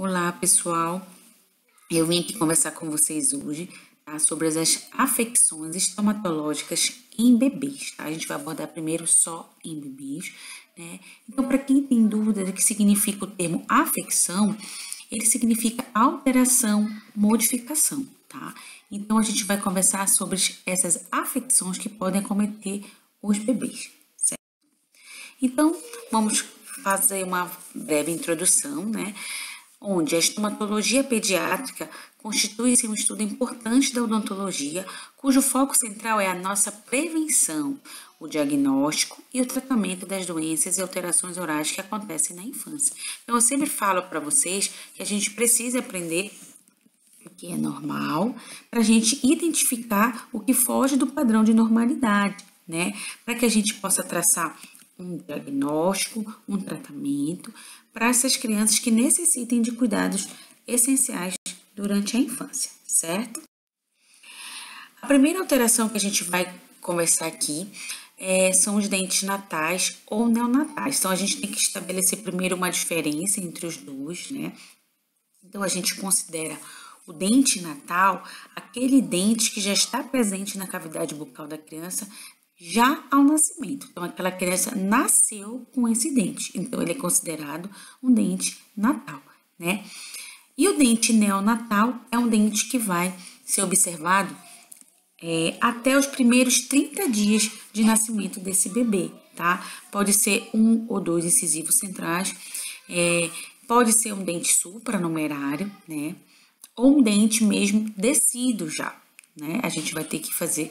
Olá, pessoal. Eu vim aqui conversar com vocês hoje, tá, sobre as afecções estomatológicas em bebês, tá? A gente vai abordar primeiro só em bebês, né? Então, para quem tem dúvida do que significa o termo afecção, ele significa alteração, modificação, tá? Então, a gente vai conversar sobre essas afecções que podem acometer os bebês, certo? Então, vamos fazer uma breve introdução, né? Onde a estomatologia pediátrica constitui-se um estudo importante da odontologia, cujo foco central é a nossa prevenção, o diagnóstico e o tratamento das doenças e alterações orais que acontecem na infância. Então, eu sempre falo para vocês que a gente precisa aprender o que é normal, para a gente identificar o que foge do padrão de normalidade, né? Para que a gente possa traçar um diagnóstico, um tratamento para essas crianças que necessitem de cuidados essenciais durante a infância, certo? A primeira alteração que a gente vai conversar aqui são os dentes natais ou neonatais. Então, a gente tem que estabelecer primeiro uma diferença entre os dois, né? Então, a gente considera o dente natal aquele dente que já está presente na cavidade bucal da criança já ao nascimento. Então, aquela criança nasceu com esse dente. Então, ele é considerado um dente natal, né? E o dente neonatal é um dente que vai ser observado até os primeiros 30 dias de nascimento desse bebê, tá? Pode ser 1 ou 2 incisivos centrais, pode ser um dente supranumerário, né? Ou um dente mesmo descido já, né? A gente vai ter que fazer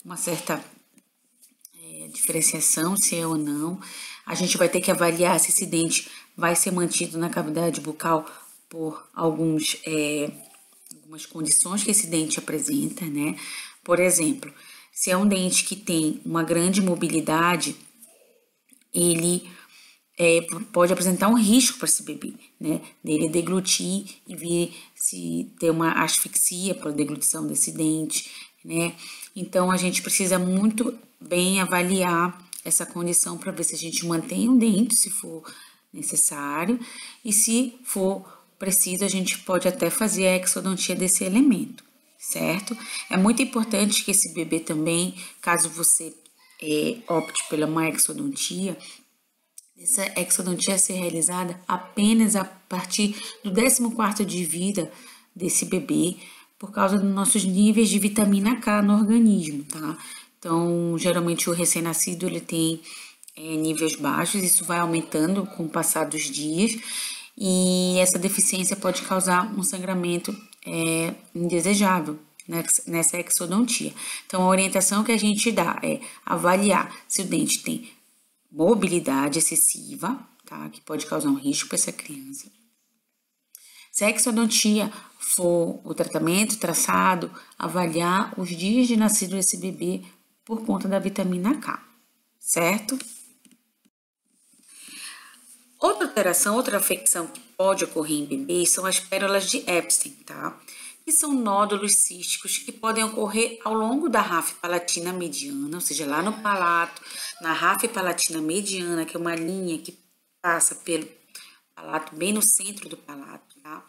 uma certa diferenciação, se é ou não. A gente vai ter que avaliar se esse dente vai ser mantido na cavidade bucal por algumas condições que esse dente apresenta, né? Por exemplo, se é um dente que tem uma grande mobilidade, ele pode apresentar um risco para esse bebê, né? Dele deglutir e vir se ter uma asfixia por deglutição desse dente, né? Então, a gente precisa muito bem avaliar essa condição para ver se a gente mantém o dente, se for necessário, e se for preciso, a gente pode até fazer a exodontia desse elemento, certo? É muito importante que esse bebê também, caso você opte pela uma exodontia, essa exodontia ser realizada apenas a partir do 14º de vida desse bebê, por causa dos nossos níveis de vitamina K no organismo, tá? Então, geralmente o recém-nascido ele tem níveis baixos, isso vai aumentando com o passar dos dias, e essa deficiência pode causar um sangramento indesejável nessa exodontia. Então, a orientação que a gente dá é avaliar se o dente tem mobilidade excessiva, tá? Que pode causar um risco para essa criança. Se a exodontia for o tratamento traçado, avaliar os dias de nascido desse bebê por conta da vitamina K, certo? Outra alteração, outra afecção que pode ocorrer em bebês são as pérolas de Epstein, tá? Que são nódulos císticos que podem ocorrer ao longo da ráfia palatina mediana, ou seja, lá no palato, na ráfia palatina mediana, que é uma linha que passa pelo palato, bem no centro do palato, tá?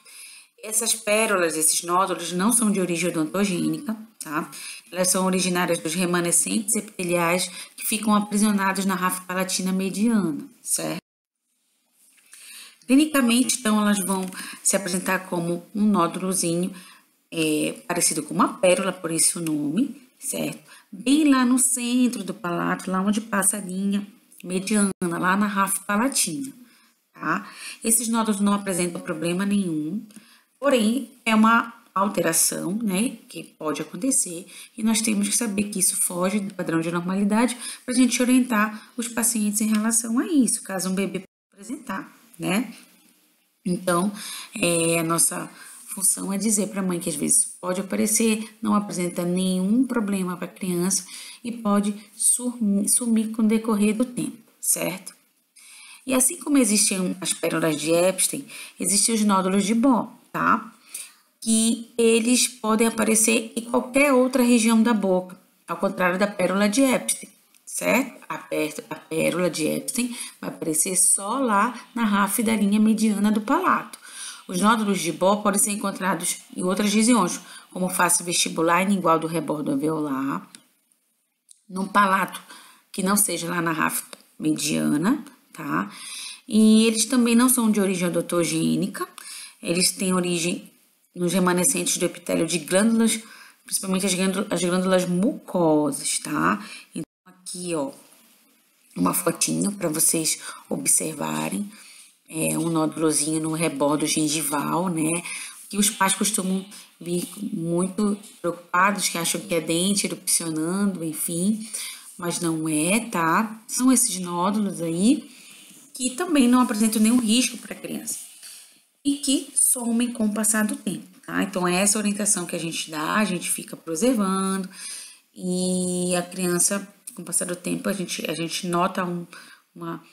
Essas pérolas, esses nódulos, não são de origem odontogênica, tá? Elas são originárias dos remanescentes epiteliais que ficam aprisionados na ráfia palatina mediana, certo? Clinicamente, então, elas vão se apresentar como um nódulozinho parecido com uma pérola, por isso o nome, certo? Bem lá no centro do palato, lá onde passa a linha mediana, lá na ráfia palatina, tá? Esses nódulos não apresentam problema nenhum, porém, é uma alteração, né, que pode acontecer e nós temos que saber que isso foge do padrão de normalidade para a gente orientar os pacientes em relação a isso, caso um bebê apresentar, né? Então, a nossa função é dizer para a mãe que às vezes pode aparecer, não apresenta nenhum problema para a criança e pode sumir com o decorrer do tempo, certo? E assim como existem as pérolas de Epstein, existem os nódulos de Bohr, tá? Que eles podem aparecer em qualquer outra região da boca, ao contrário da pérola de Epstein, certo? A pérola de Epstein vai aparecer só lá na ráfia da linha mediana do palato. Os nódulos de Bohr podem ser encontrados em outras regiões, como face vestibular inigual do rebordo alveolar, num palato que não seja lá na ráfida mediana, tá? E eles também não são de origem odontogênica, eles têm origem nos remanescentes do epitélio de glândulas, principalmente as glândulas mucosas, tá? Então, aqui, ó, uma fotinho para vocês observarem, um nódulozinho no rebordo gengival, né? Que os pais costumam vir muito preocupados, que acham que é dente erupcionando, enfim, mas não é, tá? São esses nódulos aí que também não apresentam nenhum risco para a criança e que somem com o passar do tempo, tá? Então, é essa orientação que a gente dá, a gente fica preservando e a criança, com o passar do tempo, a gente nota uma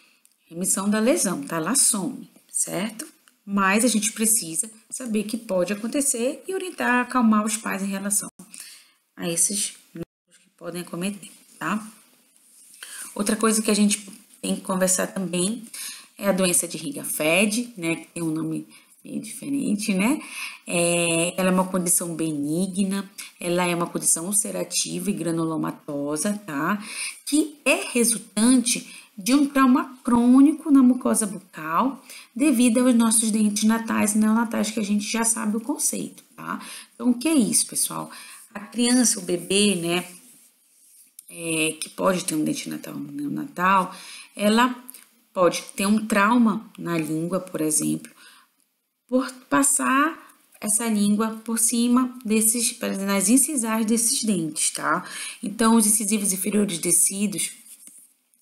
remissão da lesão, tá? Ela some, certo? Mas a gente precisa saber que pode acontecer e orientar, acalmar os pais em relação a esses nódulos que podem acometer, tá? Outra coisa que a gente tem que conversar também é a doença de Riga-Fed, né? Que tem um nome meio diferente, né? Ela é uma condição benigna, ela é uma condição ulcerativa e granulomatosa, tá? Que é resultante de um trauma crônico na mucosa bucal devido aos nossos dentes natais e neonatais, que a gente já sabe o conceito, tá? Então, o que é isso, pessoal? A criança, o bebê, né, que pode ter um dente natal neonatal, ela pode ter um trauma na língua, por exemplo, por passar essa língua por cima nas incisais desses dentes, tá? Então, os incisivos inferiores descidos,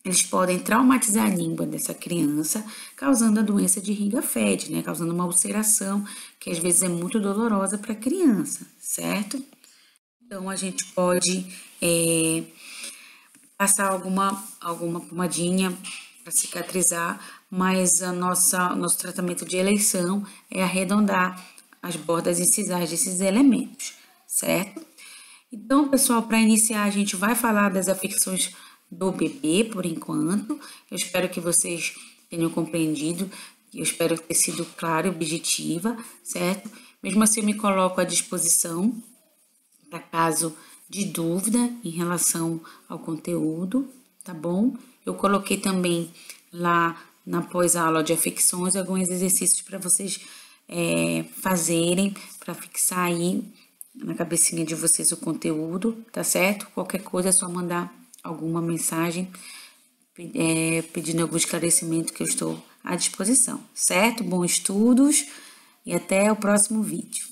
eles podem traumatizar a língua dessa criança, causando a doença de Riga-Fed, né? Causando uma ulceração, que às vezes é muito dolorosa para a criança, certo? Então, a gente pode passar alguma pomadinha para cicatrizar, mas nosso tratamento de eleição é arredondar as bordas incisais desses elementos, certo? Então, pessoal, para iniciar, a gente vai falar das afecções do bebê por enquanto. Eu espero que vocês tenham compreendido, eu espero ter sido clara e objetiva, certo? Mesmo assim, eu me coloco à disposição para caso de dúvida em relação ao conteúdo, tá bom? Eu coloquei também lá na pós-aula de afecções alguns exercícios para vocês fazerem, para fixar aí na cabecinha de vocês o conteúdo, tá certo? Qualquer coisa é só mandar alguma mensagem pedindo algum esclarecimento, que eu estou à disposição, certo? Bons estudos e até o próximo vídeo.